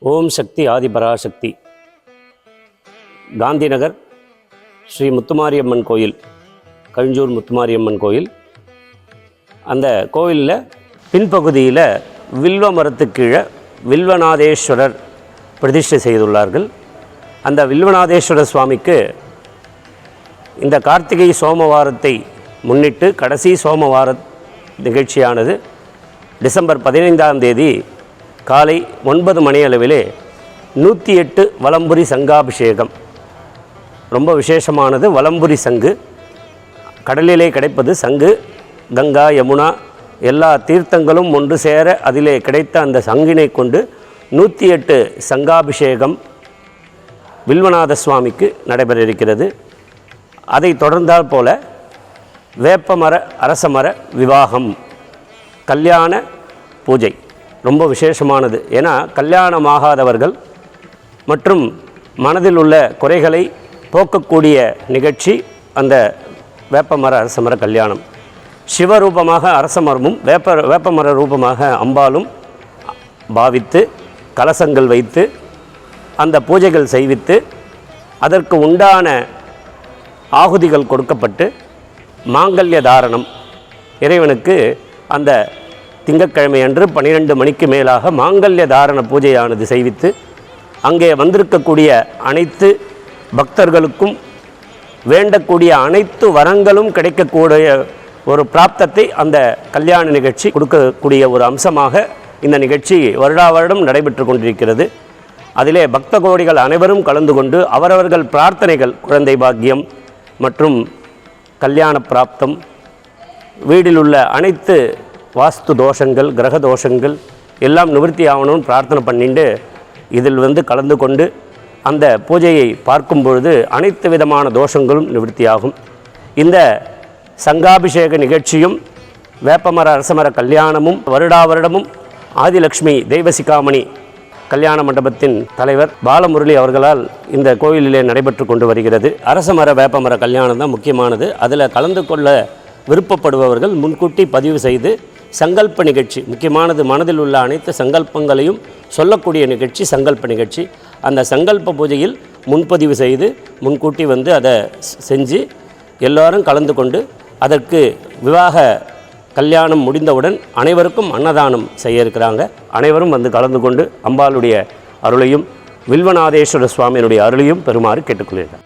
ஓம் சக்தி ஆதிபராசக்தி. காந்தி நகர் ஸ்ரீ முத்துமாரியம்மன் கோயில், கழிஞ்சூர் முத்துமாரியம்மன் கோயில். அந்த கோயிலில் பின்பகுதியில் வில்வ மரத்துக்கு கீழே வில்வநாதேஸ்வரர் பிரதிஷ்டை செய்துள்ளார்கள். அந்த வில்வநாதேஸ்வரர் சுவாமிக்கு இந்த கார்த்திகை சோமவாரத்தை முன்னிட்டு கடைசி சோமவார நிகழ்ச்சியானது டிசம்பர் 15ஆம் தேதி காலை 9 மணி அளவிலே 108 வலம்புரி சங்காபிஷேகம். ரொம்ப விசேஷமானது. வலம்புரி சங்கு கடலிலே கிடைப்பது. சங்கு கங்கா யமுனா எல்லா தீர்த்தங்களும் ஒன்று சேர அதிலே கிடைத்த அந்த சங்கினை கொண்டு 108 சங்காபிஷேகம் வில்வநாத சுவாமிக்கு நடைபெற இருக்கிறது. அதை தொடர்ந்தால் போல வேப்பமர அரசமர விவாகம் கல்யாண பூஜை ரொம்ப விசேஷமானது. ஏன்னா கல்யாணமாகாதவர்கள் மற்றும் மனதில் உள்ள குறைகளை போக்கக்கூடிய நிகழ்ச்சி அந்த வேப்பமர அரசமர கல்யாணம். சிவரூபமாக அரசமரமும் வேப்பமர ரூபமாக அம்பாலும் பாவித்து கலசங்கள் வைத்து அந்த பூஜைகள் செய்வித்து அதற்கு உண்டான ஆகுதிகள் கொடுக்கப்பட்டு மாங்கல்ய தாரணம் இறைவனுக்கு அந்த திங்கட்கிழமை அன்று 12 மணிக்கு மேலாக மாங்கல்ய தாரண பூஜையானது செய்வித்து அங்கே வந்திருக்கக்கூடிய அனைத்து பக்தர்களுக்கும் வேண்டக்கூடிய அனைத்து வரங்களும் கிடைக்கக்கூடிய ஒரு பிராப்தத்தை அந்த கல்யாண நிகழ்ச்சி கொடுக்கக்கூடிய ஒரு அம்சமாக இந்த நிகழ்ச்சி வருடா வருடம் நடைபெற்று கொண்டிருக்கிறது. அதிலே பக்த கோடிகள் அனைவரும் கலந்து கொண்டு அவரவர்கள் பிரார்த்தனைகள், குழந்தை பாக்கியம் மற்றும் கல்யாண பிராப்தம், வீட்டில் உள்ள அனைத்து வாஸ்து தோஷங்கள், கிரக தோஷங்கள் எல்லாம் நிவர்த்தி ஆகணும்னு பிரார்த்தனை பண்ணிட்டு இதில் கலந்து கொண்டு அந்த பூஜையை பார்க்கும் பொழுது அனைத்து விதமான தோஷங்களும் நிவர்த்தியாகும். இந்த சங்காபிஷேக நிகழ்ச்சியும் வேப்பமர அரசமர கல்யாணமும் வருடா வருடமும் ஆதிலக்ஷ்மி தெய்வசிகாமணி கல்யாண மண்டபத்தின் தலைவர் பாலமுரளி அவர்களால் இந்த கோயிலிலே நடைபெற்று கொண்டு வருகிறது. அரசமர வேப்பமர கல்யாணம் தான் முக்கியமானது. அதில் கலந்து கொள்ள விருப்பப்படுபவர்கள் முன்கூட்டி பதிவு செய்து சங்கல்ப நிகழ்ச்சி முக்கியமானது. மனதில் உள்ள அனைத்து சங்கல்பங்களையும் சொல்லக்கூடிய நிகழ்ச்சி சங்கல்ப நிகழ்ச்சி. அந்த சங்கல்ப பூஜையில் முன்பதிவு செய்து முன்கூட்டி அதை செஞ்சு எல்லோரும் கலந்து கொண்டு அதற்கு விவாக கல்யாணம் முடிந்தவுடன் அனைவருக்கும் அன்னதானம் செய்ய இருக்கிறாங்க. அனைவரும் கலந்து கொண்டு அம்பாளுடைய அருளையும் வில்வநாதேஸ்வர சுவாமியினுடைய அருளையும் பெறுமாறு கேட்டுக்கொள்கிறேன்.